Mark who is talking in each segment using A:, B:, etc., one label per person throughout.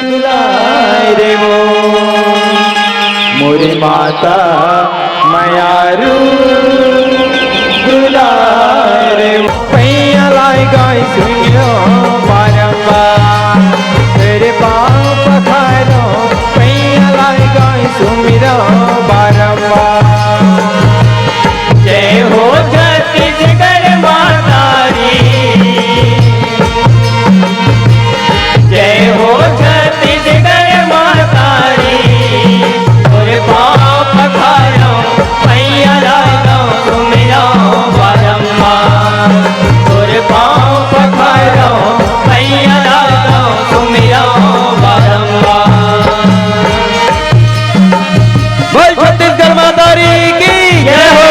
A: दुलाय रे वो मोरी माता मायारू दुलाय रे वो पैया लाई गाय सुनियो बारंबार तेरे पाँव पखारो पैया लाई गाय सुमिरो बारंबार जय हो छत्तीसगढ़ माता री जय हो छत्तीसगढ़ माता री तोरे पाँव पखारो पैया लागो सुमिरो बारंबार तोरे पाँव पखारो पैया लागो सुमिरो बारंबार बोल छत्तीसगढ़ माता री की जय हो।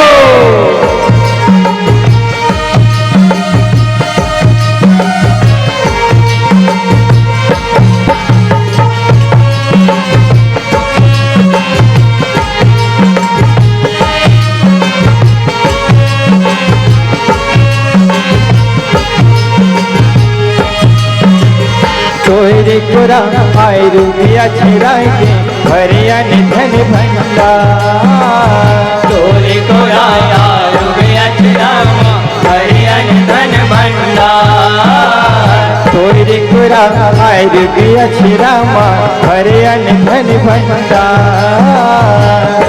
A: तोरे कोरा आय रुपया छिराएंगे भरिया निधन भंडार तोरे कोरा आय रुपया छिराएंगे भरिया निधन भंडार तोरे कोरा आय रुपया छिरामा भरिया निधन भंडार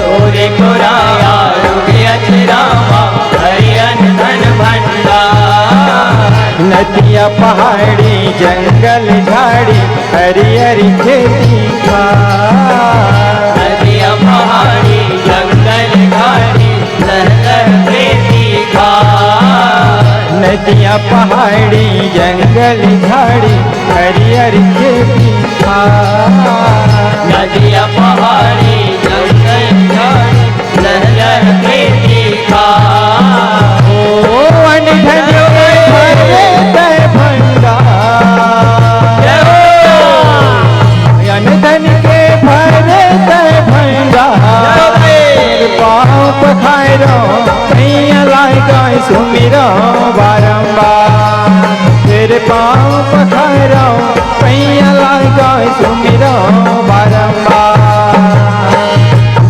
A: तोरे कोरा आय रुपया छिरामा भरिया निधन भंडार नदिया पहाड़ी जंगल झाड़ी हरी हरी खेती नदिया पहाड़ी जंगल झाड़ी लहर खेती नदिया पहाड़ी जंगल झाड़ी हरी हरी खेती नदिया पहाड़ी जंगल झाड़ी लहर खेती ओ अनधन धन के भरे तय भंडार पाँव पखारो पैया लाई गाय सुमिरो बारंबार तेरे पाँव पखारो पैया लाई गाय सुमिरो बारंबार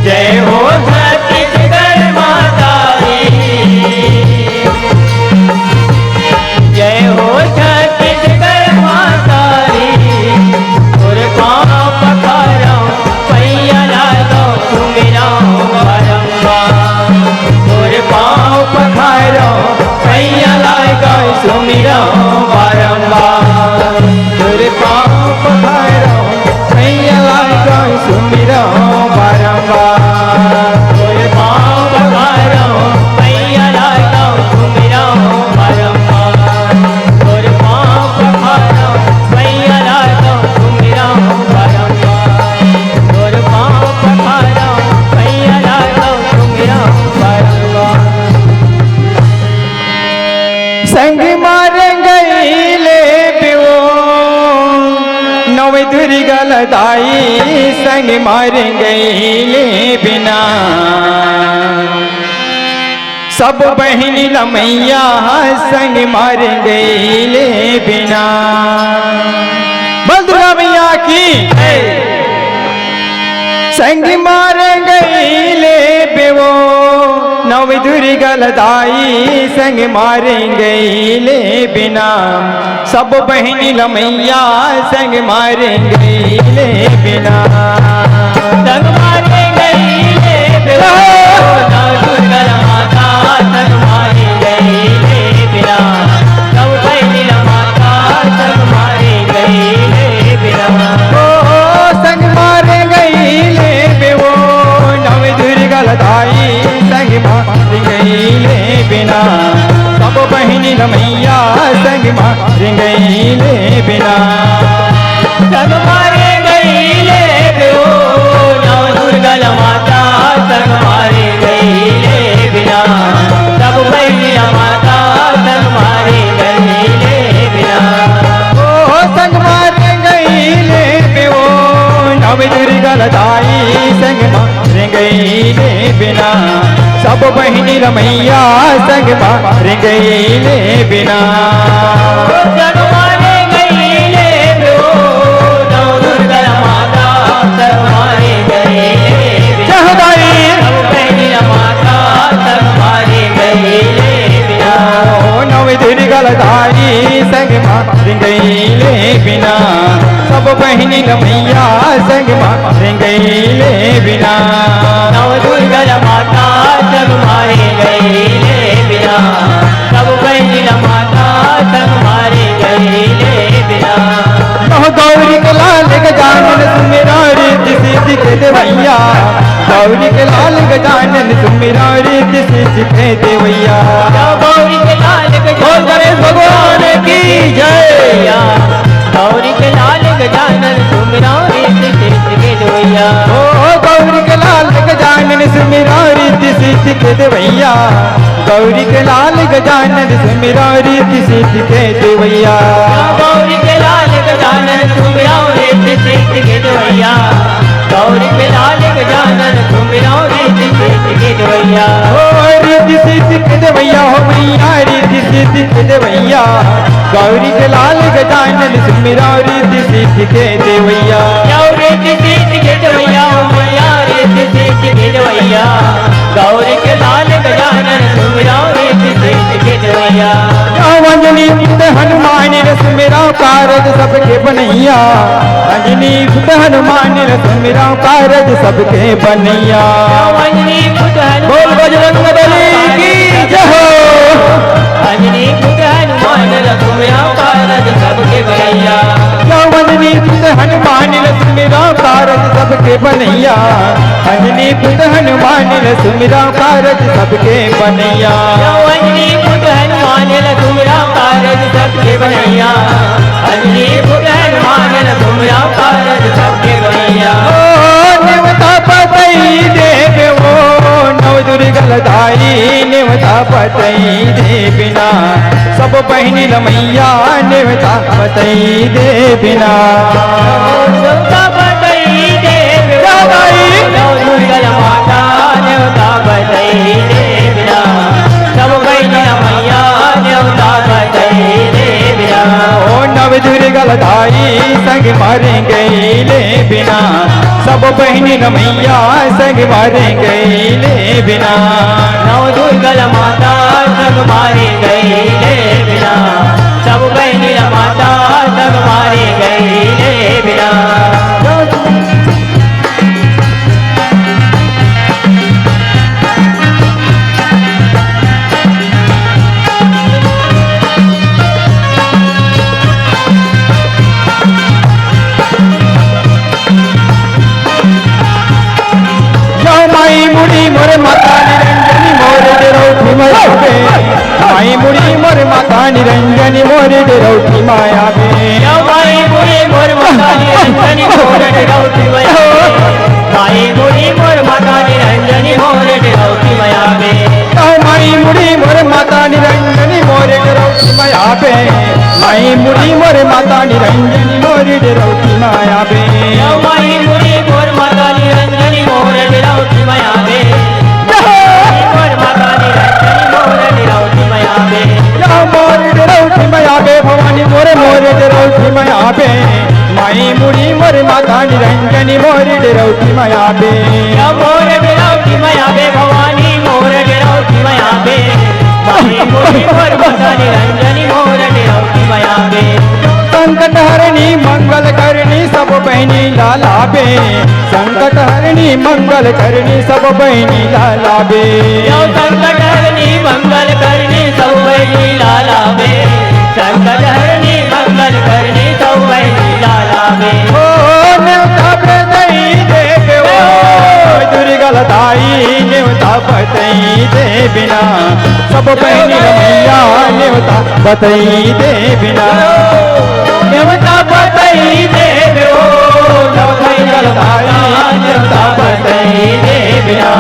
A: जय हो छत्तीसगढ़ माता री जय हो छत्तीसगढ़ माता री तोरे पाँव पखारो पैया लागो सुमिरो बारंबार तोरे पाँव पखारो पैया लागो सुमिरो बारंबार तोरे पाँव पखारो पैया लागो सुमिरो बारंबार तोरे पाँव पखारो पैया लागो सुमिरो बारंबार तोरे पाँव पखारो पैया लागो सुमिरो बारंबार तोरे पाँव पखारो पैया लागो सुमिरो बारंबार संग मार गईले पिओ नवे धुरी गलदाई संग मार गईले बिना सब बहनी लमैया संग मार गईले बिना बंधुआ मैया की संग मार गईले बेवो नव धुरी गलदाई संग मार गईले बिना सब बहनी लमैया संग मार गईले बिना संग मार गईले बेवो नव दुर्गा माता संग मार गईले बिना सब बहनी लमाता संग मार गईले बिना संग मार गईले बेवो नव दुर्गा लदाई संग मार गईले बिना सब बहनी रमैया संग मार गईले बिना संग मार गईले बेवो नव दुर्गा माता संग मार गईले बिना सब बहनी माता संग मार गईले बिना संग मार गईले बेवो नव दुर्गा लदाई संग मार गईले बिना सब बहनी रमैया संग मार गईले बिना संग मार गईले बेवो नव दुर्गा
B: बिना सब बहनी मैया संग मारे गईले बिना
A: नव दुर्गा माता संग मारे गईले बिना सब बहनी माता संग मारे गईले बिना
B: कहो गौरी के लाल गजानन सुमेरा रीति सिद्धि के देवैया गौरी के लाल गजानन सुमेरा रीति सिद्धि के देवैया
A: गौरी के लाल
B: बोल गणेश भगवान की जय
A: गौरी के लाल गजानन सुमिरा रीति सिद्धि के देवैया
B: ओ गौरी के लाल गजानन सुमेरा रीति सिद्धि के देवैया गौरी के लाल गजानन सुमेरा रीति सिद्धि के देवैया
A: गौरी के लाल गजानन सुमिरा रीति सिद्धि के देवैया गौरी के लाल गजानन सुमिरा रीति सिद्धि के देवैया
B: ओ रीति सिद्धि के देवैया हो मैया रीति सिद्धि के देवैया गौरी के लाल गजानन सुमेरा रीति सिद्धि के देवैया
A: रीति सिद्धि के देवैया मैया रीति सिद्धि के देवैया गौरी के लाल गजानन सुमिरा रीति सिद्धि के देवैया
B: अंजनी पुत हनुमान रस मेरा कारज सबके बनैया अंजनी पुत हनुमान रस मेरा कारज सबके बनैया
A: अंजनी पुत
B: बोल बजरंग बली की जय हो
A: अंजनी पुत हनुमान रस मेरा कारज सबके बनैया
B: अंजनी पुत हनुमान रस मेरा कारज सबके बनैया अंजनी पुत हनुमान रस मेरा कारज सबके बनैया
A: अंजनी पुत हनुमान रस मेरा कारज सबके बनैया अंजनी पुत हनुमान रस मेरा कारज सबके बनैया
B: नेवता पतई देव वो नव दुर्गलधारी नेवता पतई दे बिना सब बहनी रमैया नेवता पतई दे बिना
A: नेवता पतई दे नव दुर्गा माता नेवता पतई दे बिना सब बहनी रमैया नेवता पतई दे बिना
B: ओ नव दुर्गलधारी संग मारे गईले बिना सब बहनी रमैया संग मारे गईले बिना
A: नव दुर्गा माता संग मारे गईले बिना सब बहनी माता संग मारे गईले बिना
B: माई मुड़ी मोर माता निरंजनी मोर डेरौठी मायाबे माई मुड़ी मोर माता निरंजनी मोर डेरौठी मायाबे
A: माई मुड़ी मोर माता निरंजनी मोर डेरौठी मायाबे माई मुड़ी मोर माता निरंजनी मोर डेरौठी मायाबे
B: माई मुड़ी मोर माता निरंजनी मोर डेरौठी मायाबे माई मुड़ी मोर माता निरंजनी मोर डेरौठी मायाबे
A: माई मुड़ी मोर माता निरंजनी मोर डेरौठी मायाबे मोर माता निरंजनी मोर डेरौठी मायाबे
B: मोर डेरौठी मायाबे भवानी मोर मोर डेरौठी मायाबे माई मुड़ी मोर माता निरंजनी मोर डेरौठी मायाबे
A: मोर डेरौठी मायाबे भवानी मोर डेरौठी मायाबे माई मुड़ी मोर माता निरंजनी मोर डेरौठी मायाबे
B: संकट हरणी मंगल करनी सब बहनी लालाबे संकट हरणी मंगल करनी सब बहनी लालाबे
A: संकट हरणी मंगल करनी सब बहनी लालाबे संकट हरणी मंगल करनी सब बहनी लालाबे
B: ओ नेवता पतई देव ओ दुर्गलधारी नेवता पतई दे बिना सब बहनी रमैया नेवता पतई दे बिना
A: नेवता पतई देव नव दुर्गलधारी नेवता पतई दे बिना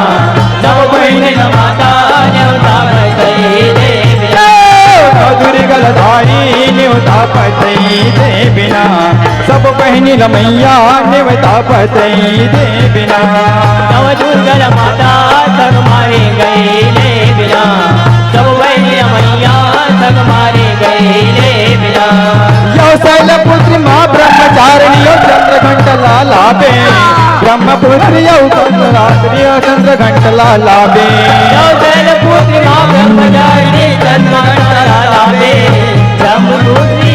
A: सब बहनी माता नेवता पतई दे बिना
B: दुर्गलधारी नेवता पतई दे बिना सब बहनी रमैया नेवता पतई दे बिना
A: नव दुर्गा माता संग मारे गईले बिना सब बहनी रमैया संग मारे गईले बिना
B: शैलपुत्री माँ ब्रह्मचारिणी चंद्रघंट लालाबे ब्रह्मपुत्री चंद्र घंट लालाबे
A: शैलपुत्री माँ ब्रह्मचारिणी चंद्रघंट लालाबे ब्रह्मपुत्री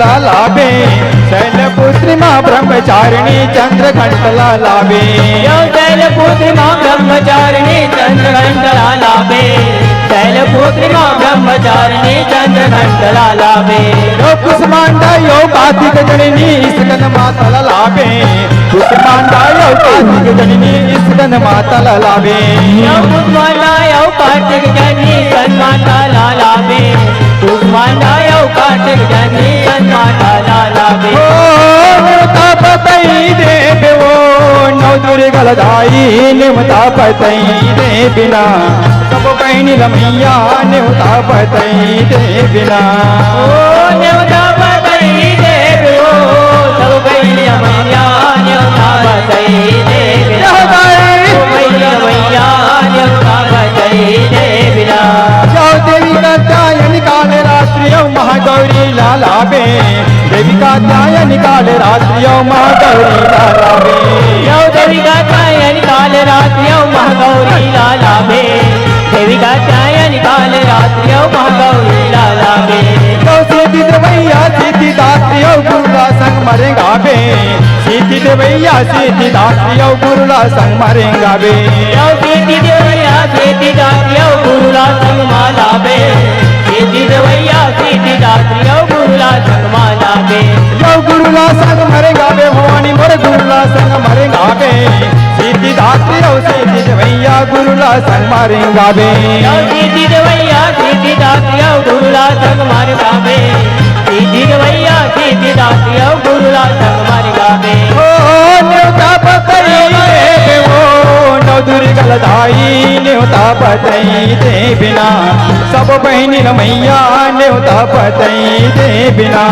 B: घंटला लाभे शैलपुत्री माँ ब्रह्मचारिणी चंद्र घंटला लाभे
A: यो शैलपुत्री माँ ब्रह्मचारिणी चंद्र घंटला लाभे शैलपुत्री माँ ब्रह्मचारिणी चंद्र घंटला लाभे
B: यो कुसमांडा यो कार्तिक जननी इसकन मातला लाभे कुसमांडा यो कार्तिक जननी इसकन मातला लाभे
A: यो कुसमांडा यो कार्तिक जननी सन्माताला लाभे कुसमांडा यो कार्तिक जननी सन्माताला लाभे
B: नेवता पतई देव वो नौ दुर्गलदाई नेवता पतई दे बिना सब बहनी रमैया नेवता पतई दे बिना
A: ओ नेवता पतई देव ओ सब बहनी रमैया नेवता पतई दे बिना सब बहनी रमैया नेवता पतई दे बिना
B: जाओ देवी का त्यायन काल रात्रियों महागौरी लालाबे देवी का त्यायन काल रात्रियों महागौरी लालाबे
A: यो देवी का त्यायन काल रात्रियों महागौरी लालाबे देवी का त्यायन काल रात्रियों महागौरी लालाबे
B: तो सीधी देवैया सीधी दात्रियों गुरुला संग मरेंगा बे सीधी देवैया सीधी दात्रियों गुरुला संग मरेंगा बे
A: यो सीधी देवैया सीधी दात्रियों गुरुला संग मालाबे सीधी देवैया सीधी दात्रियों गुरुला संग मालाबे
B: यो गुरुला संग मरेंगा बे भवानी मोर गुरुला संग मरेंगा बे सीधी दात्रियों सीधी देवैया गुरुला संग मरेंगा बे
A: यो सीधी देवैया सीधी दात्रियों गुरुला संग मारेगा बे सीधी देवैया सीधी दात्रियों गुरुला संग मारेगा बे
B: ओ नेवता पतई देव वो नौ दुर्गलदाई नेवता पतई दे बिना सब बहनी रमैया नेवता पतई दे बिना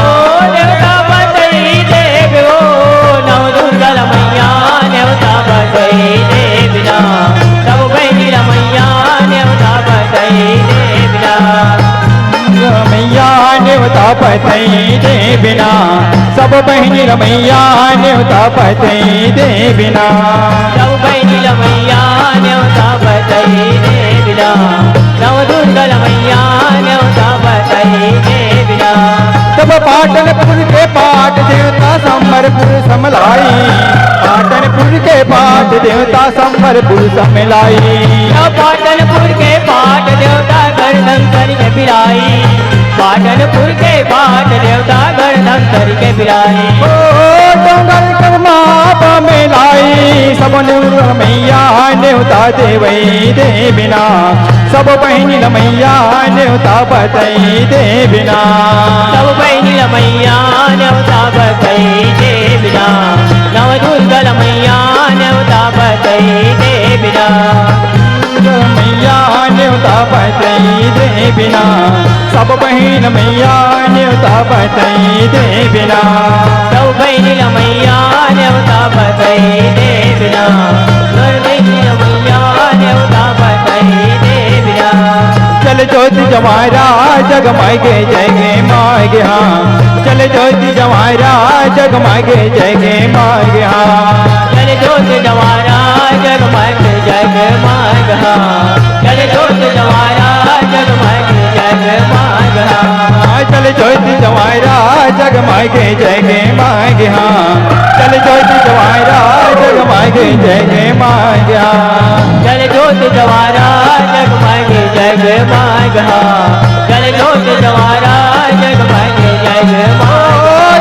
A: ओ नेवता पतई देव ओ नौ दुर्गा रमैया नेवता पतई दे बिना सब बहनी रमैया नेवता पतई दे बिना
B: रमैया नेवता पतई दे बिना सब बहनी रमैया नेवता पतई दे बिना
A: सब बहनी रमैया नेवता पतई दे बिना नव दुर्गा रमैया नेवता पतई दे बिना
B: तब पाटनपुर के पाट देवता संबरपुर समलाई पाटनपुर के पाट देवता संबरपुर समलाई
A: पाटनपुर के पाट देवता गर्दन करके बिलाई पाटनपुर के पाट देवता गर्दन करके बिलाई
B: ओ डोंगर कर्मा में लाई सब रमैया नेवता देवई दे बिना सब बहनी रमैया नेवता पतई दे बिना
A: सब बहनी रमैया नेवता पतई दे बिना नव दुर्गा रमैया नेवता पतई दे बिना
B: मैया नेवता पतई दे बिना सब बहन मैया नेवता पतई दे बिना
A: सब बहनी रमैया नेवता पतई दे बिना सब बहनी रमैया नेवता पतई दे बिना
B: चल ज्योति जमारा जगमगे जय गे मागे हाँ चल ज्योति जमारा जगमगे जय गे मागे हाँ
A: चल ज्योति जवारा जगमग जग मागहा चल ज्योति जवारा जगमग जग मागहा
B: चल ज्योति जवारा जगमगे जय गे मागे हाँ चल ज्योति जवारा जगमगे जय गे मागे हाँ
A: चल ज्योति जवारा जगमग जग मागहा चल ज्योति जवारा जगमग जग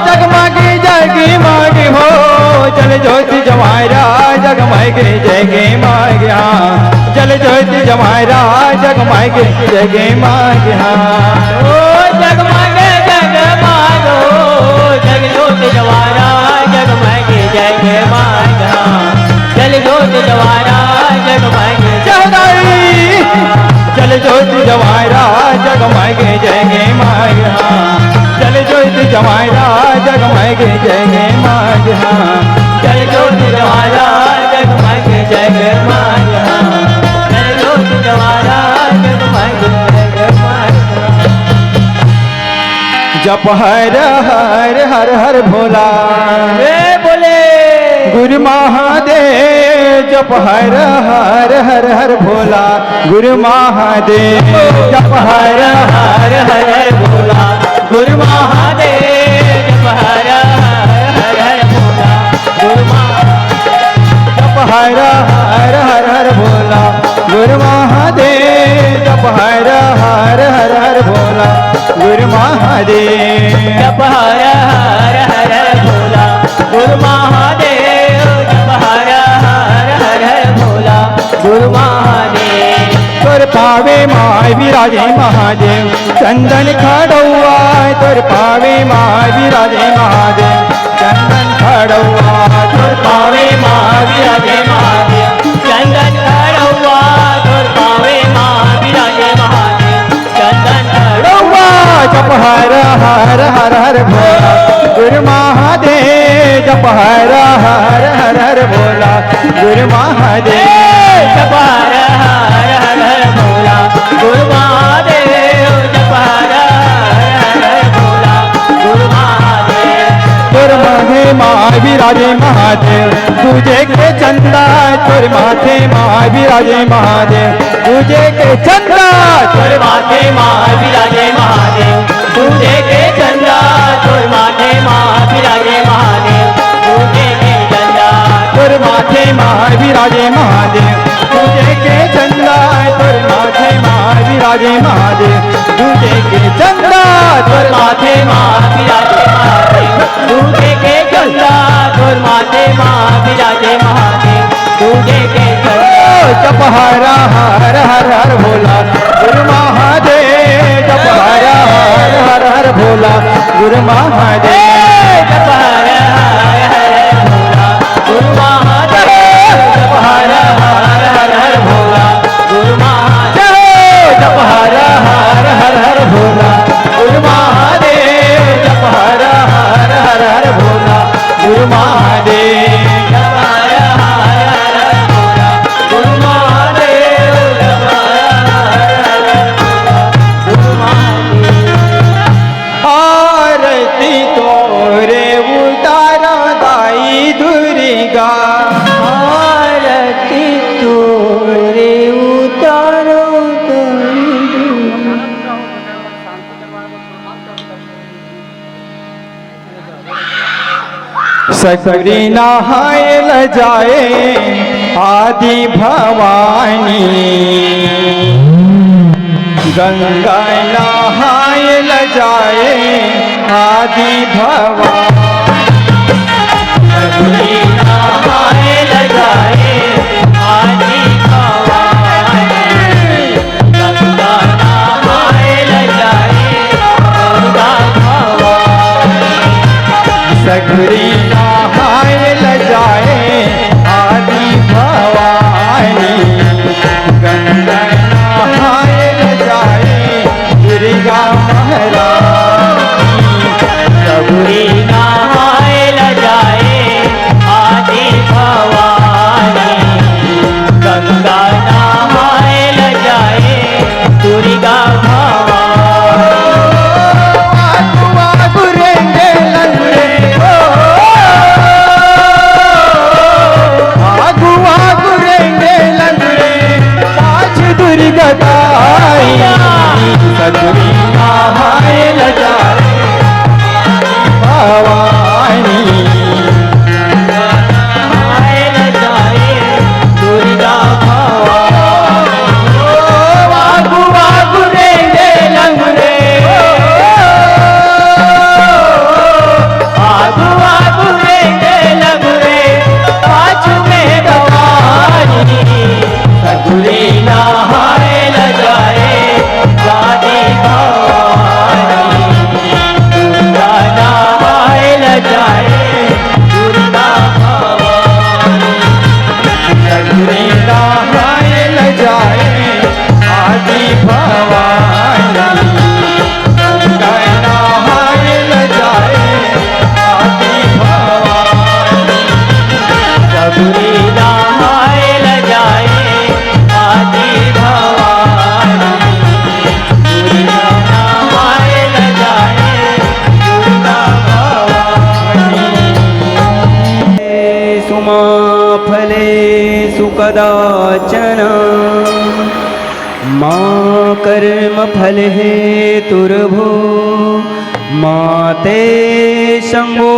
B: जगमगे जग मागे हो चल ज्योति जवारा जगमगे जय गे मागे हाँ चल ज्योति जवारा जगमगे जय गे मागे हाँ
A: ओ जगमग जगमागो जग ज्योति जवारा जगमग जग मागहा चल ज्योति जवारा जगमग
B: चौदाई चल ज्योति जवारा जगमगे जय गे मागे हाँ चल ज्योति जवारा जगमगे जय गे मागे हाँ
A: चल ज्योति जवारा जगमग जग मागहा चल ज्योति जवारा जगमग जग मागहा
B: जप हर हर हर हर भोला
A: रे बोले
B: गुरु महादेव जप हर हर हर हर भोला गुरु महादेव जप हर
A: हर हर भोला गुरु महादेव हर हर हर भोला गुरु महादेव
B: जप हर हर हर हर भोला गुरु महादेव जप हर हर हर हर भोला गुरु महादेव
A: जप हर हर हर हर भोला गुरु महादेव जप हर हर हर हर भोला गुरु महादेव
B: तोर पावे माय विराजे महादेव चंदन खड़ौआ तोर पावे माय विराजे महादेव चंदन खड़ौआ
A: तोर पावे माँ विराजे महादेव चंदन खड़ौआ तोर पावे माँ विराजे महादेव चंदन खड़ौआ
B: जप हर हर हर हर भोला गुरु महादेव जप हर हर हर हर भोला गुरु महादेव
A: जप हर हर हर हर भोला गुरु महादेव जप हर हर हर भोला गुरु महादेव
B: तोर माथे माय विराजे महादेव तुझे के चंदा तोर माथे माय विराजे महादेव तुझे के चंदा
A: तोर माथे माँ विराजे महादेव तुझे के चंदा तोर माथे माँ विराजे महादेव तुझे के चंदा
B: तोर माथे माय विराजे महादेव तुझे के चंदा तोर माथे माय विराजे महादेव तुझे के चंदा
A: तोर माथे माँ विराजे महादेव तुझे के चंदा तोर माथे माँ विराजे महादेव तुझे के चंदा
B: जप हर हर हर हर भोला गुरु महादेव जप हर हर हर हर भोला गुरु महादेव
A: जप हर हर हर भोला गुरु महादेव जप हर हर हर हर भोला गुरु महादेव
B: जप हर हर हर हर भोला गुरु महादेव जप हर हर हर हर भोला गुरु महादेव
A: जप हर हर हर भोला गुरु महादेव जप हर हर हर गुरु महादेव
B: आरती तोरे उतार दाई दुर्गा
A: आरती तोरे उतारो
B: सकरी नहाय ल जाए आदि भवानी गंगा नहाय ल जाए आदि भवानी
A: नहाए लगाए आदि भवानी गंगा नहाए लगाए गंगा भवानी
B: सकरी नहाय ल जाए आदि भवानी गंगा नहाय ल जाए दुर्गा महारानी
A: सबरी नहाए लगाए आदि भवानी गंगा नहाए लगाए दुर्गा भवानी
B: गुरेंगे लंगड़े आगुआ गुरेंगे लंगड़े पाँच दुर्गताई सगरी नहाय ल जाए भवानी
A: नहाए लगाए दुर्गा भवानी
B: आगुआ गुरेंगे लंगड़े
A: आगू आगू रेंगे लगरे पाछू में गवानी सगुरी नहाए लगाए गादी भवानी दुर्गा नहाए लगाए दुर्गा भवानी
B: सगरी नहाय ल जाए आदि भवानी गंगा नहाय ल जाए आदि भवानी
A: सगुरी नहाए लगाए आदि भवानी दुर्गा नहाए लगाए दुर्गा भवानी
B: सुमा फले सुकदाचन माँ कर्म फल हे तुरभो माते शम्भो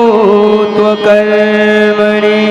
B: त्वकर्मणि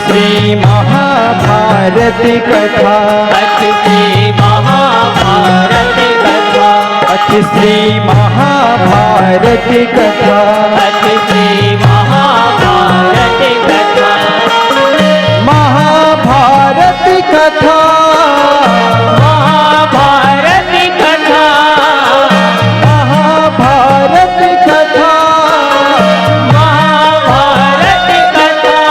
B: श्री महाभारत कथा
A: श्री महाभारत कथा
B: श्री महाभारत कथा
A: श्री महाभारत कथा
B: महाभारत कथा
A: महाभारत कथा
B: महाभारत कथा
A: महाभारत कथा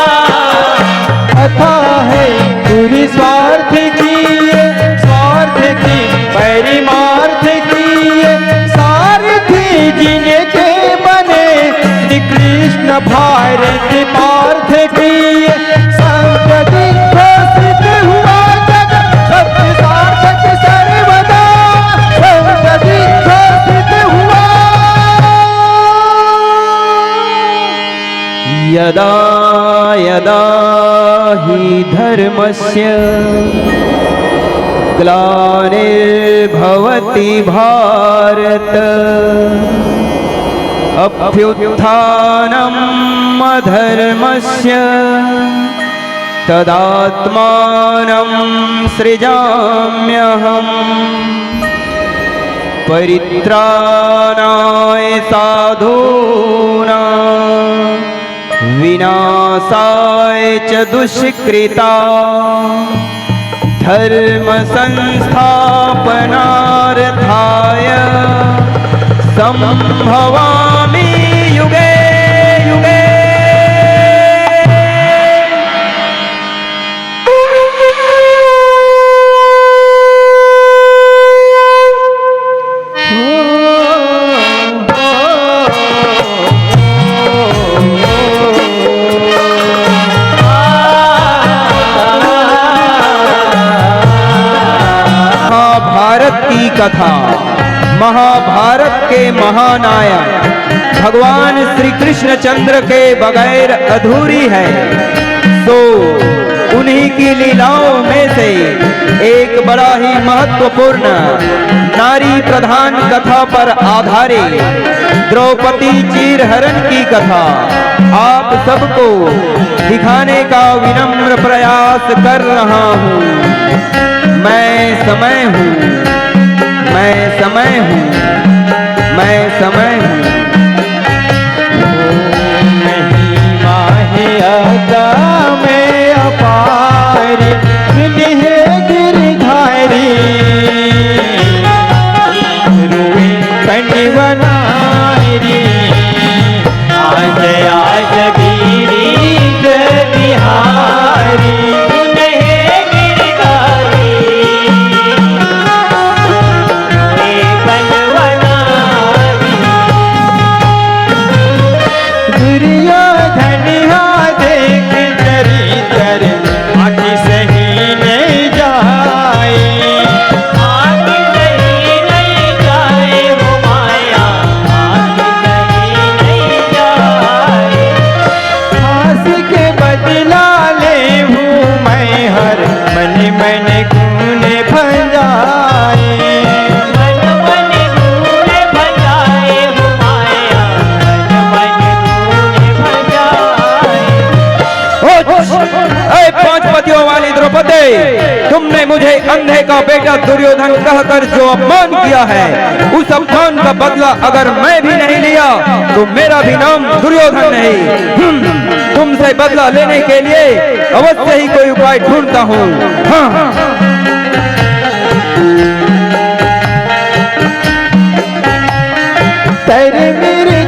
B: कथा है पूरी स्वार्थ की परिमार्थ की सारथी जिनके बने श्री कृष्ण भारत पार्थ की संगति घोषित हुआ जग सत्य सार्थक सर्वदा संगति घोषित हुआ यदा यदा हि धर्मस्य ग्लानिर्भवति भारत अभ्युत्थानम् अधर्मस्य तदात्मानं सृजाम्यहम् परित्राणाय साधूनां विनाशाय च दुष्कृता धर्म संस्थापनार्थाय संभवामि युगे युगे कथा महाभारत के महानायक भगवान श्री कृष्ण चंद्र के बगैर अधूरी है। तो उन्हीं की लीलाओं में से एक बड़ा ही महत्वपूर्ण नारी प्रधान कथा पर आधारित द्रौपदी चीरहरण की कथा आप सबको दिखाने का विनम्र प्रयास कर रहा हूँ। मैं समय हूँ, मैं समय हूँ, मैं समय हूँ। महिमा है अदा में अपारी है गिरधारी रुए कंडवनारी आज आज गिरी बिहारी तुमने मुझे अंधे का बेटा दुर्योधन कहकर जो अपमान किया है, उस अपमान का बदला अगर मैं भी नहीं लिया तो मेरा भी नाम दुर्योधन नहीं। तुमसे बदला लेने के लिए अवश्य ही कोई उपाय ढूंढता हूँ। हाँ। तेरे मेरे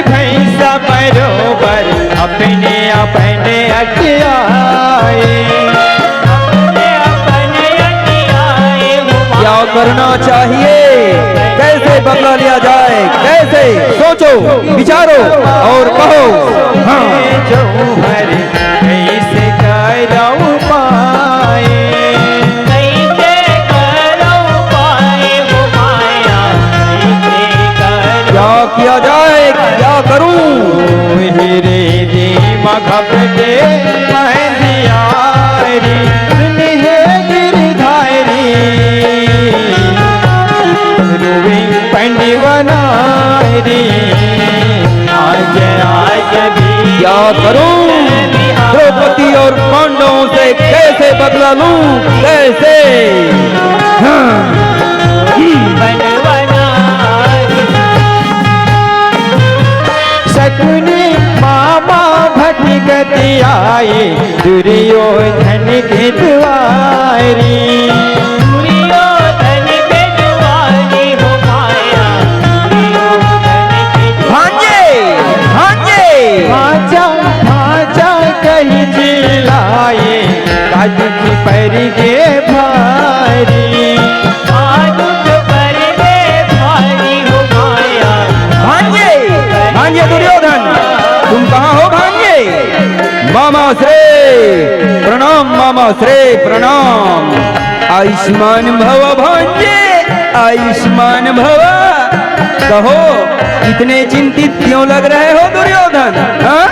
B: भैंसा परो बरोबर अपने अपने अटियाए। क्या करना चाहिए, कैसे बदला लिया जाए, कैसे सोचो विचारो और कहो। हाँ जो हरे कैसे करो पाए, क्या किया जाए, क्या करूं। हीरे दिमाग के महंदियारी सुनिए गिरधारी, रूबी पंडी बनारी आज आज भी। क्या करूं, द्रौपदी और पांडवों से कैसे बदला लूं, कैसे। हाँ। शकुनी मामा भटकती आई दुर्योधन की दुआरी, भांजे भांजे भाजा भाजा कहीं चिल्लाए काज की पर के भारी, भांजे दुर्योधन तुम कहाँ हो भांजे। मामा श्रे प्रणाम, मामा श्रे प्रणाम। आयुष्मान भव भांजे, आयुष्मान भव। कहो इतने चिंतित क्यों लग रहे हो दुर्योधन। हाँ?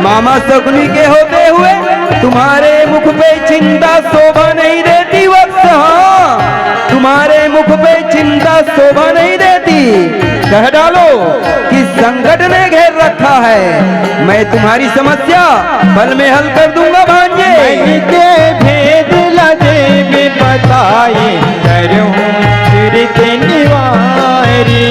B: मामा शकुनी के होते हुए तुम्हारे मुख पे चिंता शोभा नहीं देती वत्स। हाँ तुम्हारे मुख पे चिंता शोभा नहीं देती। कह डालो कि संकट ने घेर रखा है, मैं तुम्हारी समस्या पल में हल कर दूंगा भांजे। के भेद लगे भी बताए करूं तुरंत निवारी।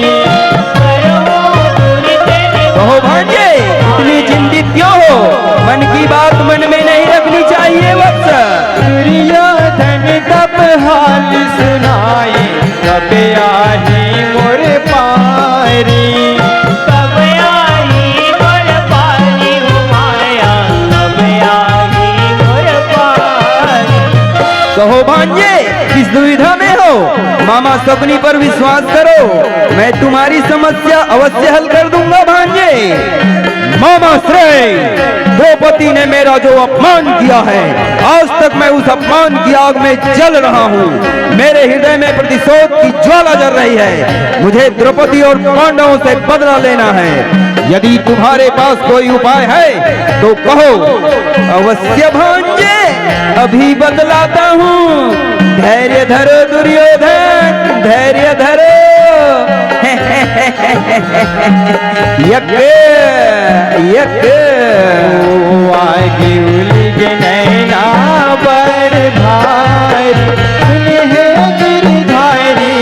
B: कहो भांजे इतनी चिंतित क्यों हो, मन की बात मन में नहीं रखनी चाहिए वत्स। दुर्योधन कब हाल सुनाए कब आही मोर पारी, कहो भांजे किस दुविधा में हो। मामा शकुनी पर विश्वास करो, मैं तुम्हारी समस्या अवश्य हल कर दूंगा भांजे। मामा श्रेय द्रौपदी ने मेरा जो अपमान किया है, आज तक मैं उस अपमान की आग में जल रहा हूँ। मेरे हृदय में प्रतिशोध की ज्वाला जल रही है। मुझे द्रौपदी और पांडवों से बदला लेना है। यदि तुम्हारे पास कोई उपाय है तो कहो। अवश्य भांजे अभी बदलाता हूँ, धैर्य धरो दुर्योधन, धैर्य धरो। यक यक आगे उलझ नैना पर भारी सुने गिरधारी,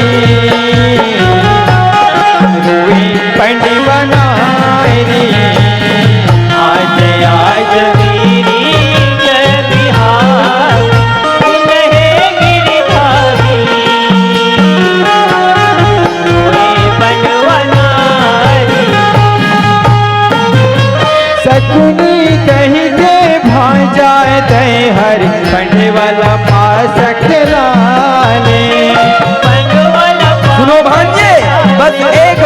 B: रूई पंडी बनारी आज आज वीरी बिहार सुने गिरधारी, रूई पंडवनारी। शकुनी कहीं के भांजाए दे हर पंडे वाला पास लाने। सुनो भांजे बस एक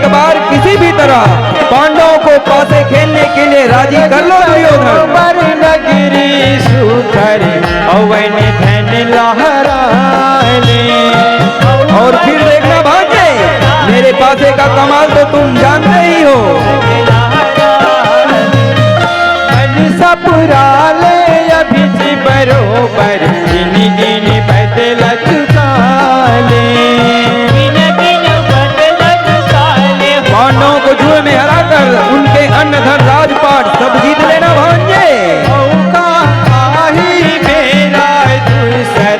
B: बार किसी भी तरह पांडवों को पासे खेलने के लिए राजी कर लो दुर्योधन। पर नगरी सुखर अवन धन लहराने, और फिर देखना भांजे मेरे पासे का कमाल तो तुम जानते ही हो। सपुरा ले अभी जी बरोबर गिन गिन बदला चुका ले, पांडवों को जुए में हराकर उनके अन्न धन राजपाट सब जीत लेना भांजे। मेरा दूसर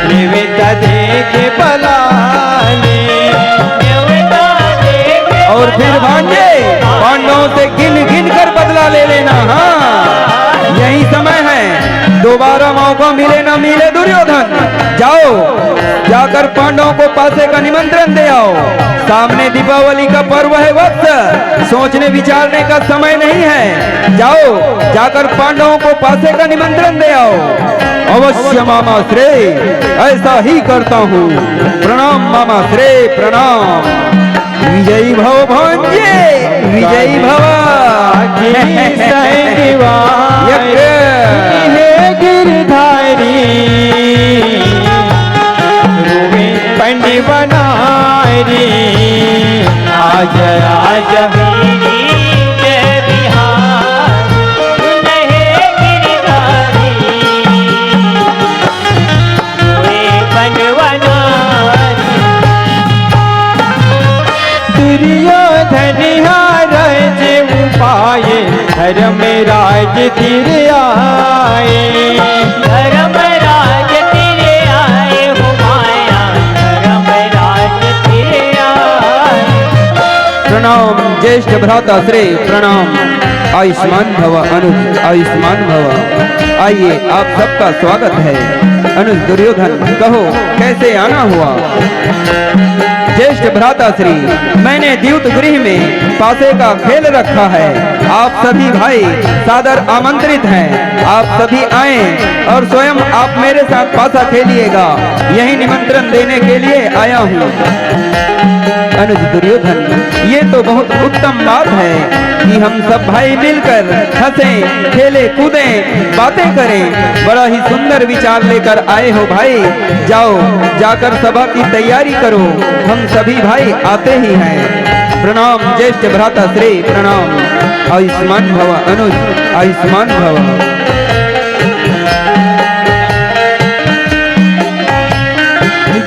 B: निवेदा दे के बला ले, और फिर भांजे पांडव दोबारा मौका मिले न मिले दुर्योधन, जाओ जाकर पांडवों को पासे का निमंत्रण दे आओ। सामने दीपावली का पर्व है, वक्त सोचने विचारने का समय नहीं है। जाओ जाकर पांडवों को पासे का निमंत्रण दे आओ। अवश्य मामा श्रेय, ऐसा ही करता हूँ। प्रणाम मामा श्रेय, प्रणाम। विजयी भव भांजे, विजयी भव। गिरधारी पंडी बनारी, आज आज
A: जय बिहार रहे गिरधारी, बनवनारी।
B: दुर्योधन हार जीव पाए, धर्म राज तिर आए।
A: धर्म राज तेरे आए हो माया, धर्म राज तेरे आए।
B: प्रणाम ज्येष्ठ भ्राता श्रेय, प्रणाम। आयुष्मान भव अनुज, आयुष्मान भव। आइए आप सबका स्वागत है। अनुज दुर्योधन, कहो कैसे आना हुआ? ज्येष्ठ भ्राता श्री, मैंने द्यूत गृह में पासे का खेल रखा है। आप सभी भाई सादर आमंत्रित हैं। आप सभी आए और स्वयं आप मेरे साथ पासा खेलिएगा, यही निमंत्रण देने के लिए आया हूँ। अनुज दुर्योधन, ये तो बहुत उत्तम बात है कि हम सब भाई मिलकर हंसें, खेले, कूदें, बातें करें। बड़ा ही सुंदर विचार लेकर आए हो भाई। जाओ जाकर सभा की तैयारी करो, हम सभी भाई आते ही हैं। प्रणाम ज्येष्ठ भ्राता श्री, प्रणाम। आयुष्मान भव अनुज, आयुष्मान भव।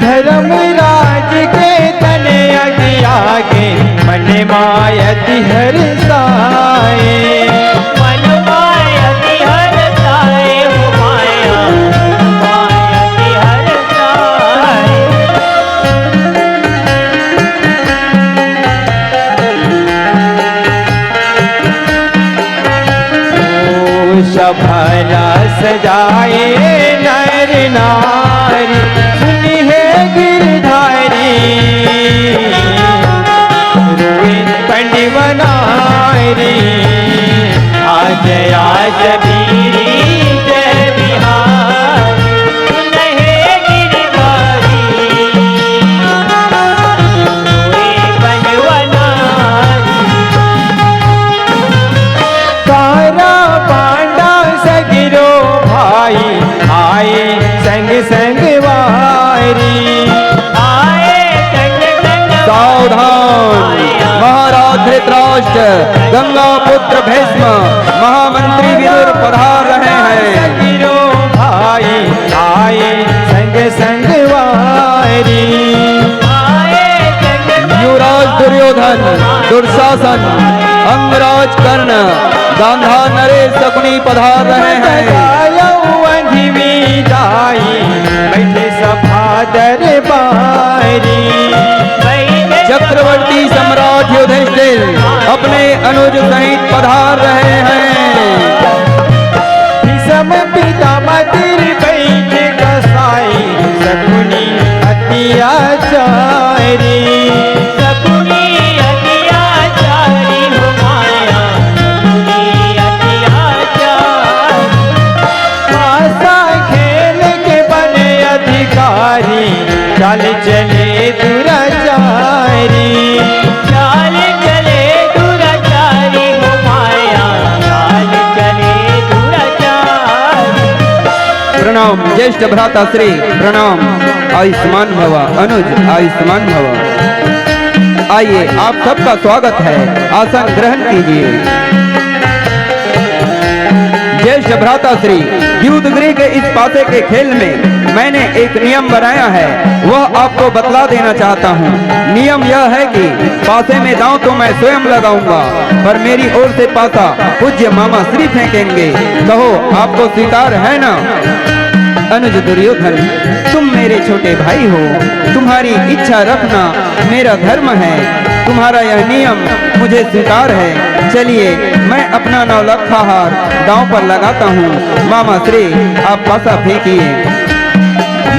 B: धर्मराज के तने आगे मन मायति हर साए,
A: मन मायति हर साए हो माया, मायति हर साए।
B: सभला सजाए नर नारी, सुनी है गिरधारी, पंडी बनारी।
A: आज आज वीरी जय बिहार रहे गिरधारी, बनवनारी।
B: तारा पांडा सगिरो भाई, आए संग संग वारी।
A: आए संग संग
B: सावधान, महाराज धृतराष्ट्र, गंगा पुत्र भीष्म, महामंत्री विदुर पधार रहे हैं। सगिरो भाई, आए संग संग वारी।
A: आए संग संग
B: युवराज दुर्योधन, दुर्शासन, अंगराज कर्ण, गांधार नरेश शकुनी पधार रहे हैं। बैठे सभा दरबारी, चक्रवर्ती सम्राट युधिष्ठिर अपने अनुज सहित पधार रहे हैं। भीष्म पितामह बैठ कसाई, शकुनी अत्याचारी।
A: शकुनी अत्याचारी हो माया, शकुनी अत्याचारी।
B: पासा खेल के बने अधिकारी, चल चले दुराचारी।
A: चाल चले दुराचारी हो माया, चाल चले दुराचारी।
B: प्रणाम ज्येष्ठ भ्राता श्री, प्रणाम। आयुष्मान भव अनुज, आयुष्मान भव। आइए आप सबका स्वागत है, आसन ग्रहण कीजिए। ज्येष्ठ भ्राता श्री, द्यूत गृह के इस पासे के खेल में मैंने एक नियम बनाया है, वह आपको बतला देना चाहता हूँ। नियम यह है कि पासे में दांव तो मैं स्वयं लगाऊंगा, पर मेरी ओर से पासा पूज्य मामा श्री फेंकेंगे। कहो आपको स्वीकार है ना? अनुज दुर्योधन, तुम मेरे छोटे भाई हो, तुम्हारी इच्छा रखना मेरा धर्म है। तुम्हारा यह नियम मुझे स्वीकार है। चलिए मैं अपना 9 लखा हार दांव पर लगाता हूँ। मामा श्री आप पासा फेंकिए।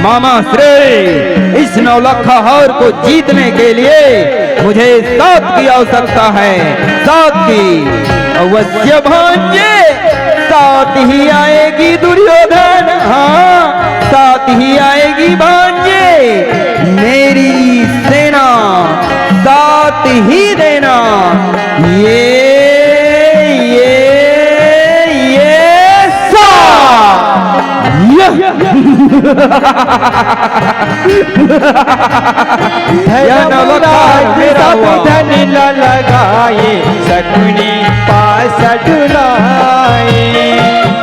B: मामा श्री इस 9 लखा हार को जीतने के लिए मुझे 7 की आवश्यकता है। 7 की अवश्य भांजे। 7 ही आएगी दुर्योधन। हाँ 7 ही आएगी भांजे। मेरी सेना 7 ही देना। ये 7 यह 9 लखा मेरा हुआ।
A: धन लगाए शकुनी पास डुलाए।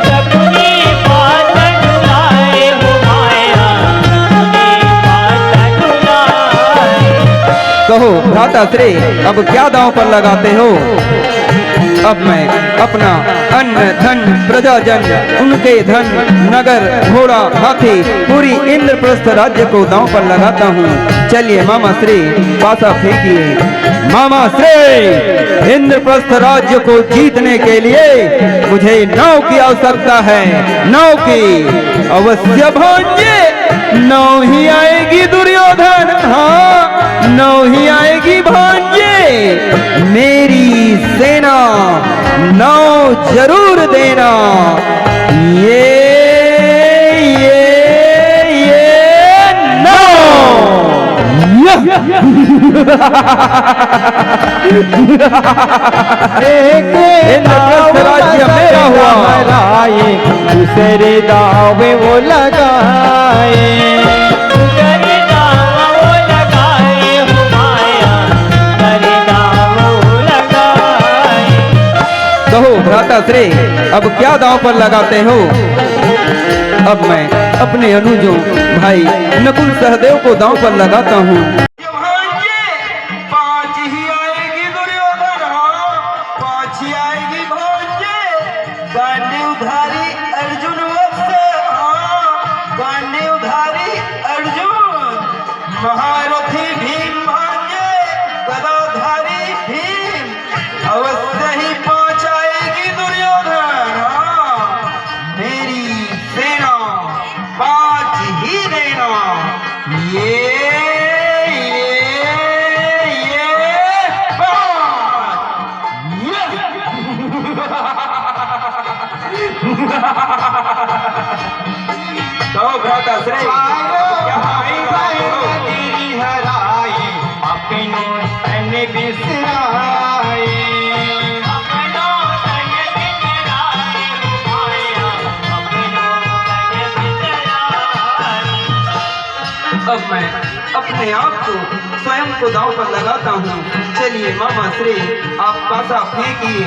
A: शकुनी पास डुलाए हो माया, शकुनी पास डुलाए।
B: कहो भ्राता श्री अब क्या दांव पर लगाते हो? अब मैं अपना अन्न धन प्रजाजन उनके धन नगर घोड़ा हाथी पूरी इंद्रप्रस्थ राज्य को दांव पर लगाता हूँ। चलिए मामा श्री पासा फेंकिए। मामा श्री इंद्रप्रस्थ राज्य को जीतने के लिए मुझे 9 की आवश्यकता है। 9 की अवश्य भांजे। 9 ही आएगी दुर्योधन। हाँ 9 ही आएगी भांजे। मेरी सेना 9 जरूर देना। ये 9 इंद्रप्रस्थ राज्य मेरा हुआ। दूसरे दावे वो लगाए। कहो भ्राता श्री अब क्या दांव पर लगाते हो? अब मैं अपने अनुजों भाई नकुल सहदेव को दांव पर लगाता हूँ।
C: 5 ही आएगी दुर्योधन। हाँ 5 ही आएगी भांजे। गांडीवधारी अर्जुन वत्स। हाँ गांडीवधारी अर्जुन। महारथी भीम भांजे। गदाधारी भीम। अवश्य ही 5 आएगी दुर्योधन। हाँ मेरी सेना 5 ही देना। ये 5 तो भ्राता श्री हराई अपनों तन बिसराए। अब मैं अपने आप को स्वयं को दांव पर लगाता हूँ। चलिए मामा श्री आप पासा फेंकिए।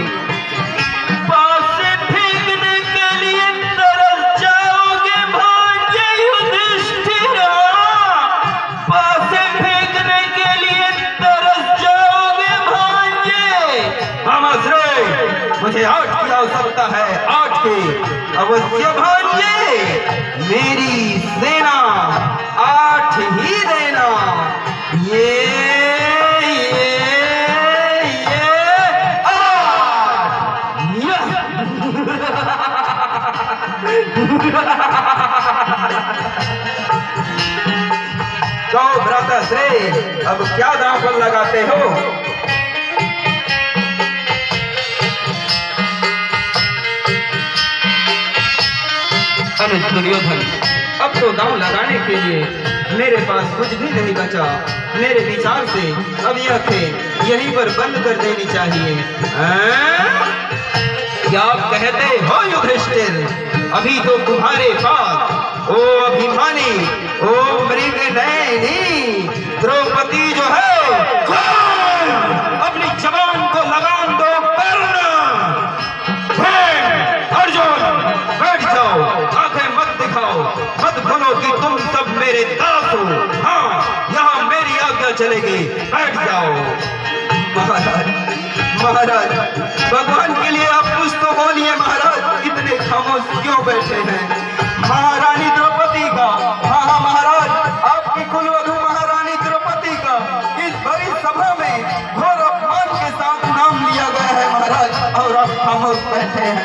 C: पासे फेंकने के लिए तरस जाओगे भांजे युधिष्ठिरा। पासे फेंकने के लिए तरस जाओगे भांजे। मामा श्री मुझे 8 की आवश्यकता है। 8 की अवश्य भांजे। मेरी सेना 8 ही देना। ये 8 तो भ्राता श्री अब क्या दांव पर लगाते हो? अनुज दुर्योधन अब तो दांव लगाने के लिए मेरे पास कुछ भी नहीं बचा। मेरे विचार से अब यह खेल यहीं पर बंद कर देनी चाहिए। क्या आप कहते हो युधिष्ठिर? अभी तो तुम्हारे पास ओ अभिमानी ओ मृग नयनी द्रौपदी जो है अपनी जबान को लगाम दो। अर्जुन बैठ जाओ। आंखें मत दिखाओ। मत बोलो कि तुम सब मेरे दास हो। हाँ यहाँ मेरी आज्ञा चलेगी। बैठ जाओ। महाराज महाराज भगवान के लिए आप कुछ तो बोलिए। महाराज इतने खामोश क्यों बैठे हैं? महारानी द्रौपदी का हाँ महाराज आपकी कुलवधू महारानी द्रौपदी का इस बड़ी सभा में घोर खामोश बैठे हैं।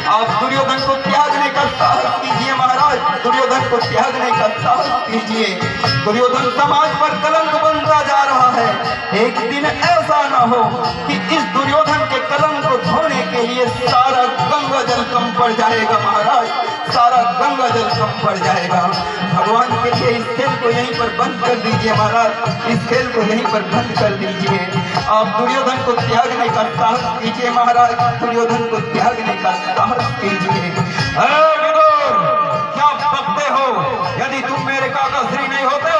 C: आप दुर्योधन को त्यागने का साहस कीजिए महाराज, दुर्योधन को त्यागने का साहस कीजिए। दुर्योधन समाज पर कलंक बनता जा रहा है। एक दिन ऐसा ना हो कि इस दुर्योधन के कलंक को धोने के लिए सारा गंगा जल कम पड़ जाएगा महाराज, सारा गंगा जल कम पड़ जाएगा। भगवान के लिए इस खेल को यहीं पर बंद कर दीजिए महाराज, इस खेल को यहीं पर बंद कर दीजिए। आप दुर्योधन को त्यागने का साहस कीजिए महाराज, दुर्योधन को त्यागने का साहस कीजिए। क्या बकते हो? यदि तुम मेरे काका श्री नहीं होते,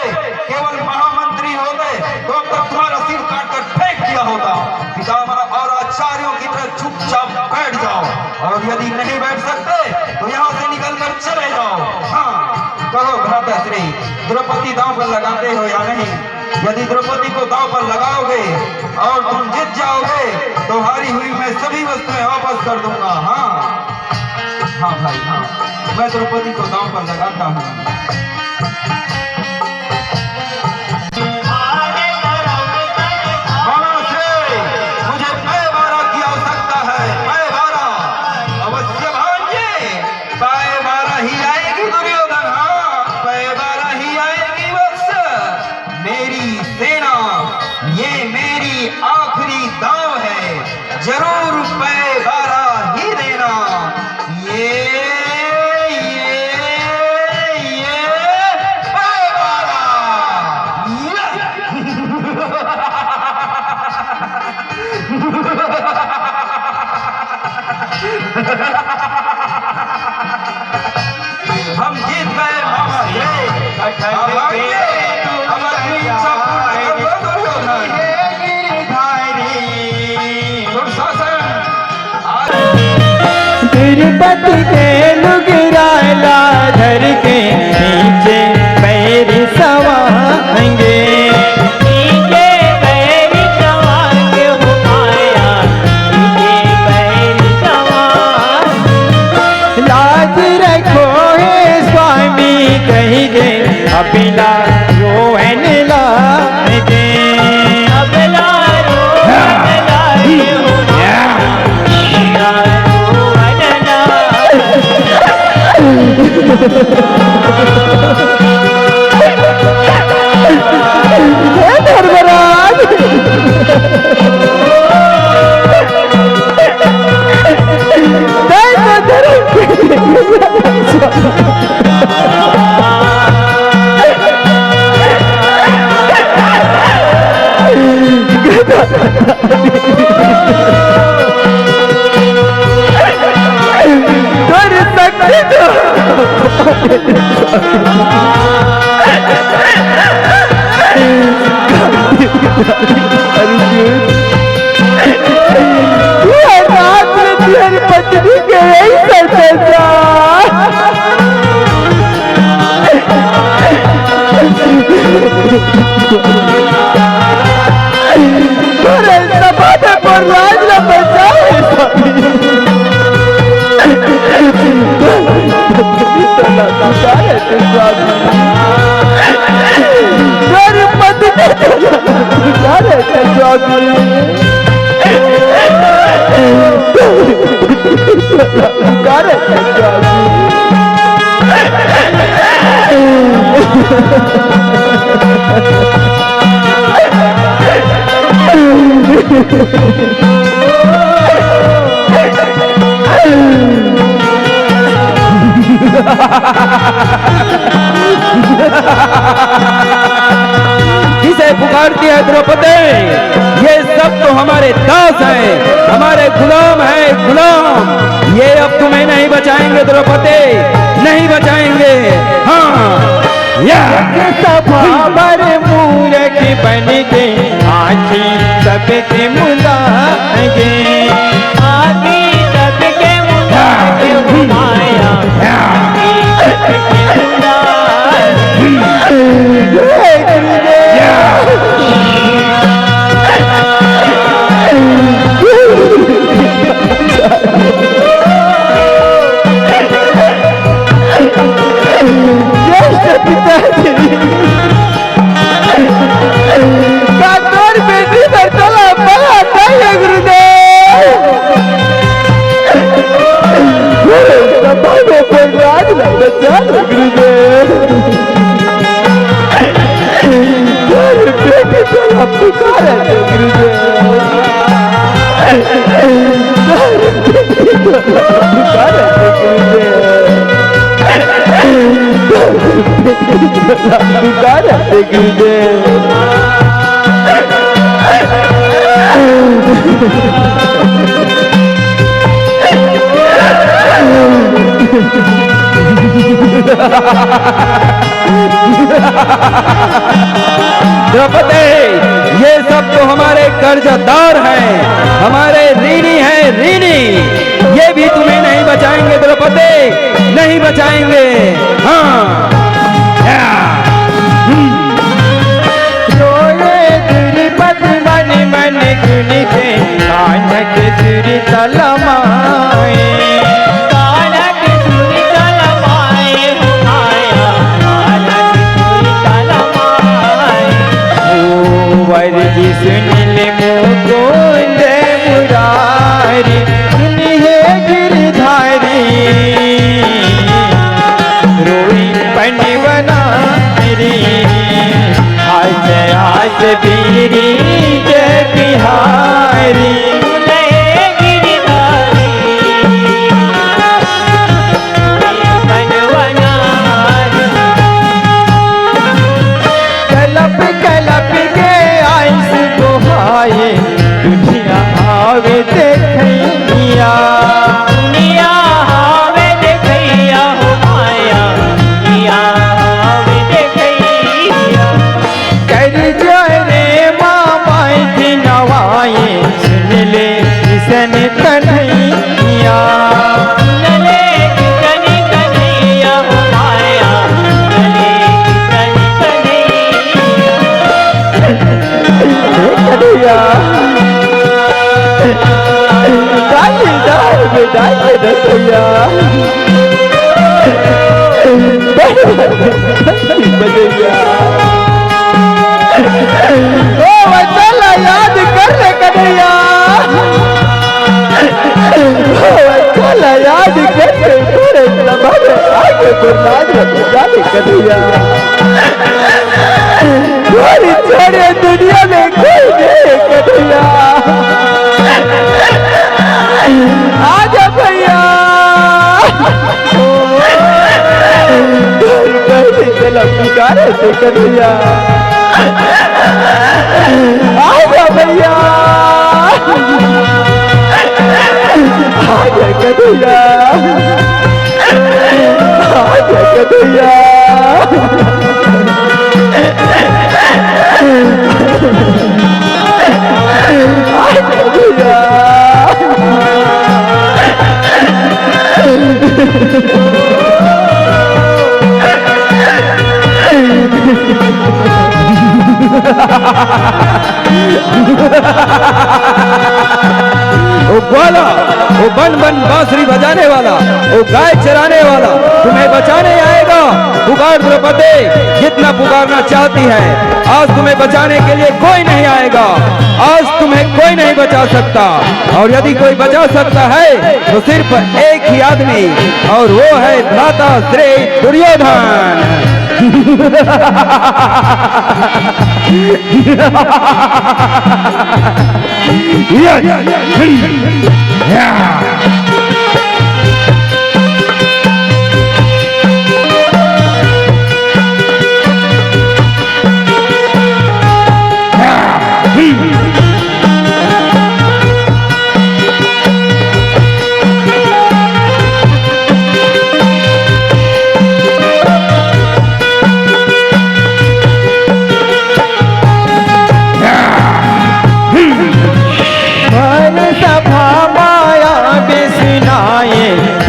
C: केवल महामंत्री होते, तो अब तक तुम्हारा सिर काटकर फेंक दिया होता। पितामह और आचार्यों की तरह चुपचाप बैठ जाओ, और यदि नहीं बैठ सकते तो यहाँ से निकलकर चले जाओ। हाँ, कहो भ्राताश्री, द्रौपदी दांव पर लगाते हो या नहीं? यदि द्रौपदी को दांव पर लगाओगे और तुम जीत जाओगे तो हारी हुई मैं सभी वस्तुएं वापस कर दूंगा। हाँ हाँ भाई हाँ, मैं द्रौपदी को दांव पर लगाता हूँ। मुझे पाए बारा की आवश्यकता है, पाए बारा अवश्य भांजे, पाए बारा ही आएगी दुर्योधन। हाँ, पाए बारा ही आएगी वत्स। मेरी सेना, ये मेरी आखिरी दांव है, जरूर पाए बारा ही देना। ये पाए बारा। हम जीत गए मामा जी। अब अपनी इच्छा पूर्ण कर दो दुर्योधन।
B: तिरुपति के लुगराला धर के नीचे पैर सवाएंगे,
A: नीचे पैर सवाएंगे हो माया, नीचे पैर सवाएंगे।
B: लाज रखो हे स्वामी कहिगे, अबिला रोहन लागे,
A: अबला रोहन लागे हो माया, रोहन
B: हे धर्मराज, पत्नी के यही करते जा। पर राज न बचाए किसे पुकारती है द्रौपदी? ये सब तो हमारे दास हैं, हमारे गुलाम हैं, गुलाम। ये अब तुम्हें नहीं बचाएंगे द्रौपदी, नहीं बचाएंगे। हाँ, सफावर मूर्ख बन के आखी सबके मुलाएंगे,
A: आखी सबके मुलाएंगे माया, आखी सबके
B: बेटी पर चला बड़ा गुरुदेव। बचा लो गुरुदेव। मेरे बेटे को आप पुकारे थे गुरुदेव। मेरे बेटे को आप पुकारे थे गुरुदेव। पुकारे थे गुरुदेव। द्रौपदी, ये सब तो हमारे कर्जदार हैं, हमारे ऋणी हैं, ऋणी। ये भी तुम्हें नहीं बचाएंगे द्रौपदी, नहीं बचाएंगे। हाँ रोए द्रुपदी मन मन गुनि के कानक सुरी तलमाए।
A: कानक सुरी तलमाए हो माया, कानक सुरी तलमाए।
B: ओ वर्जी सुनिल मुकुंद मुरारी, सुनिए गिरधारी। रोई पनिवना मेरी, आज आज बीरी जय बिहारी। कलप कलप के आइस बुहाए, दुनिया आवे देखैया।
A: दुनिया आवे देखैया हो माया, दुनिया आवे देखैया।
B: कर जाने मामाई की नवाए, सुन ले किसन कन्हैया।
A: सुनले किसन कन्हैया हो माया, सुनले किसन कन्हैया।
B: कन्हैया डाली डाल में डाली रसोईया। बजैया ओ वचला याद कर ले कन्हैया। ओ वचला याद कर ले तेरे सभा में आगे गुरनाज जाने कन्हैया। कोई छोड़े दुनिया में कोई नहीं कन्हैया। आजा भैया चला पुकारे थे कन्हैया। आजा भैया, आजा कन्हैया, आजा कन्हैया। आजा भैया। वो ग्वाला, वो बन बन बांसुरी बजाने वाला, वो गाय चराने वाला तुम्हें बचाने आएगा। पुकार द्रौपदी, जितना पुकारना चाहती है। आज तुम्हें बचाने के लिए कोई नहीं आएगा। आज तुम्हें कोई नहीं बचा सकता, और यदि कोई बचा सकता है तो सिर्फ एक ही आदमी, और वो है भ्राता श्री दुर्योधन।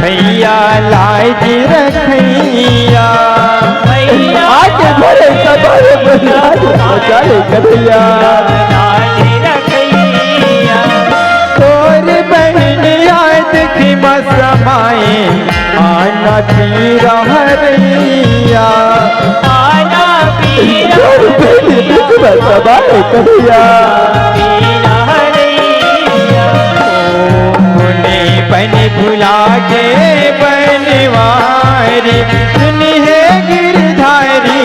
B: भैया लाज रखैया। आके भरे सबारे बचा ले कन्हैया। तोर बहन याद की मसमाए, आना पीरा हरैया।
A: आना पीरा
B: सबारे कन्हैया। बन भुला के बनवाए, गिरधारी सुनी है गिरधारी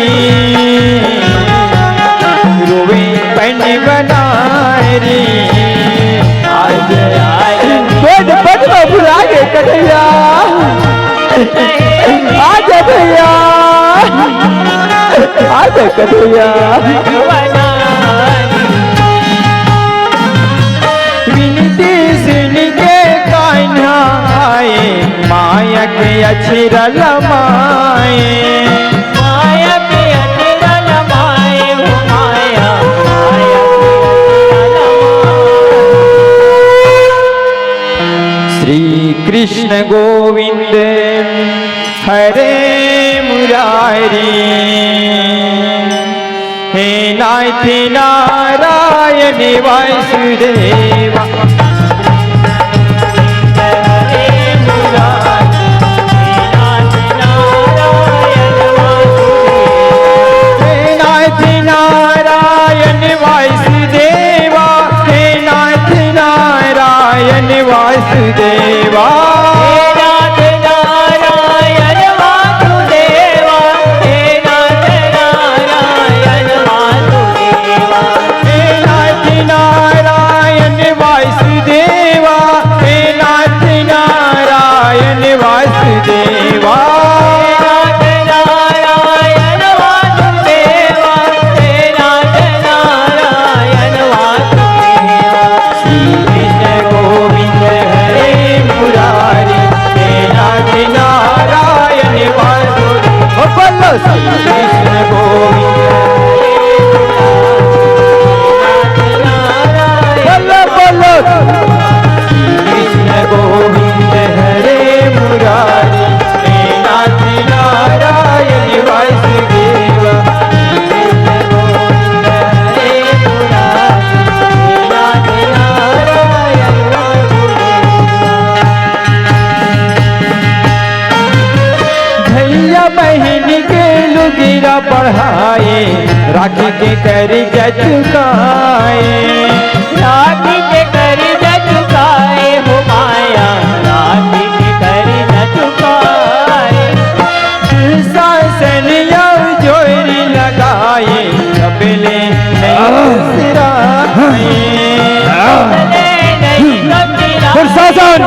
B: रोवे पंड बनारी आज बद बद भुला गए कन्हैया आज भैया आज कन्हैया विनती सुन के कान्हा आए माया के अछिरा लमाए
A: माया के अछिरा लमाए हो माया माया
B: श्री कृष्ण गोविंद हरे मुरारी हे नाथ नारायण वासुदेवा हे नाथ नारायण वासुदेवा हे नाथ नारायण वासुदेवा वासुदेवा
A: नारायण वासुदेवा हे नाथ नारायण वासुदेवा
B: श्री कृष्ण गोविंद हरे मुरारी हे नाथ नारायण वासुदेवा बोलो श्री कृष्ण गोविंद बोलो बोलो श्री कृष्ण गोविंद हरे मुरारी हे नाथ नारायण वासुदेवा भैया बहन के लुगिरा पढ़ाए राखी के कर चुकाए
A: राखी के कर चुकाए हो माया राखी के कर चुकाए
B: शासन या जोरी लगाए कपिले
D: प्रशासन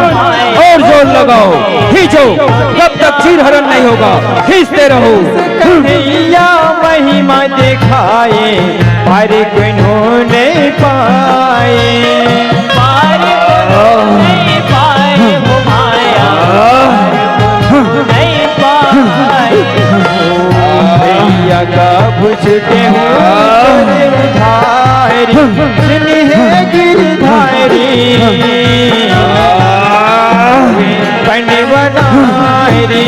D: और जोर लगाओ, खींचो, कब तक चीर हरण नहीं होगा, खींचते रहो।
B: कन्हैया महिमा दिखाए पर कोई पाए
A: नहीं पाए हो माया नहीं पाए
B: भैया का पूछते हो गिरधारी सुनी है गिरधारी पंड बनारी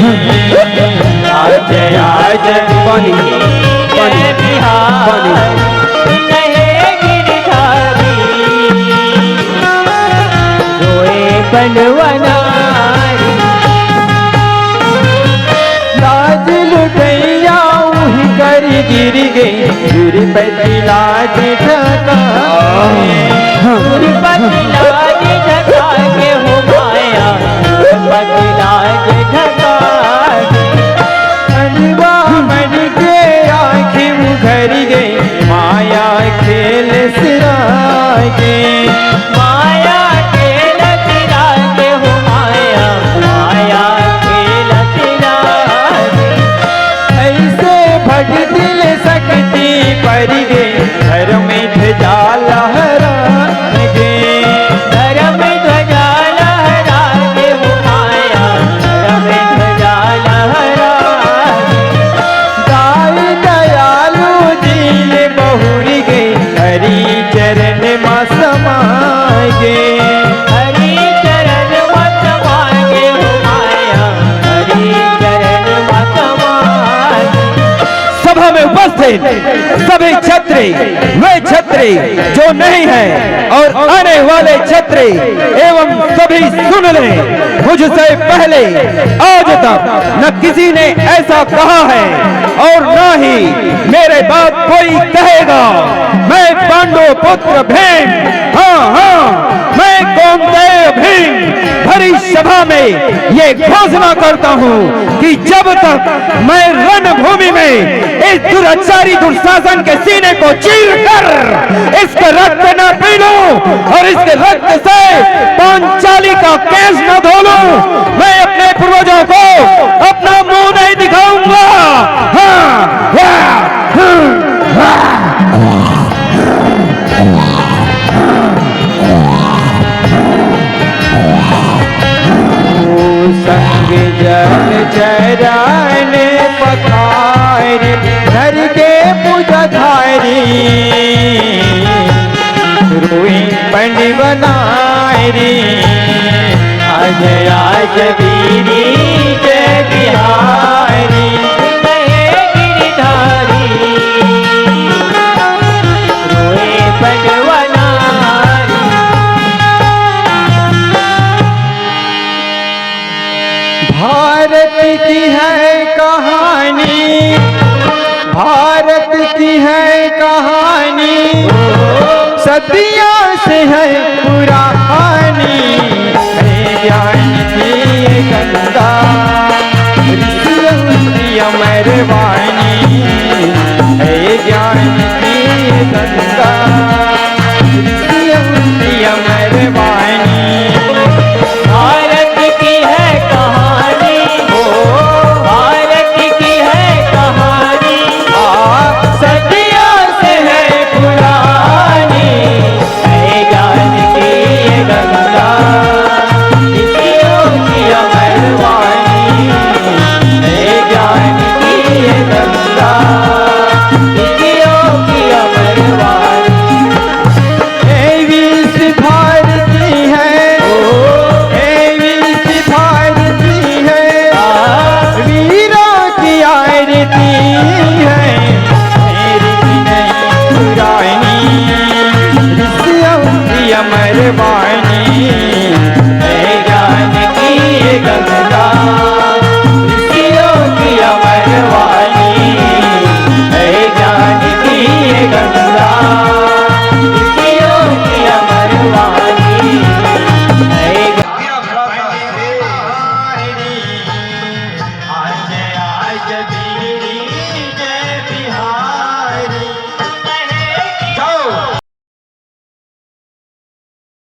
B: आज आज
A: बिहार गिरधारी रोए बनवनारी
B: लाज लुटैया उही कर गिर गई गिर पति लाज ढका
A: पति लाज ढका के हो माया पति लाज ढका
B: अनुवा मन के आँखें उघर गई माया खेल सिरा के
A: माया खेल सिरा के हो माया माया खेल सिरा
B: ऐसे भग दिल सकती पर गई घर में ध्वजा लहरा गे
A: घर में ध्वजा लहरा के हो माया घर में ध्वजा लहरा
B: दाई दयालु दिल बहुरी गई हरि चरण में समाए गे
A: हरि चरण मत मांगे हो माया हरि चरण मत मांगे
D: सभा में उपस्थित सभी छत्री, वे छत्री जो नहीं है और आने वाले छत्री एवं सभी सुन लें, मुझसे पहले आज तक न किसी ने ऐसा कहा है और न ही मेरे बाद कोई कहेगा। मैं पांडु पुत्र भीम, हाँ हाँ मैं कौंतेय भीम भरी सभा में ये घोषणा करता हूँ कि जब तक मैं रणभूमि में इस दुराचारी दुशासन के सीने को चीर कर इसके रक्त न पी लूं और इसके रक्त से पांचाली का केस न धो लूं, मैं अपने पूर्वजों को अपना मुंह नहीं दिखाऊंगा।
B: संग जल चरण पखारी धर के पुजधारी रोई पंड बनारी आज आज वीरी जय बिहारी
A: गिरधारी रोए पटवनारी।
B: भारत की है कहानी, भारत की है कहानी, सदियों से है पुरानी।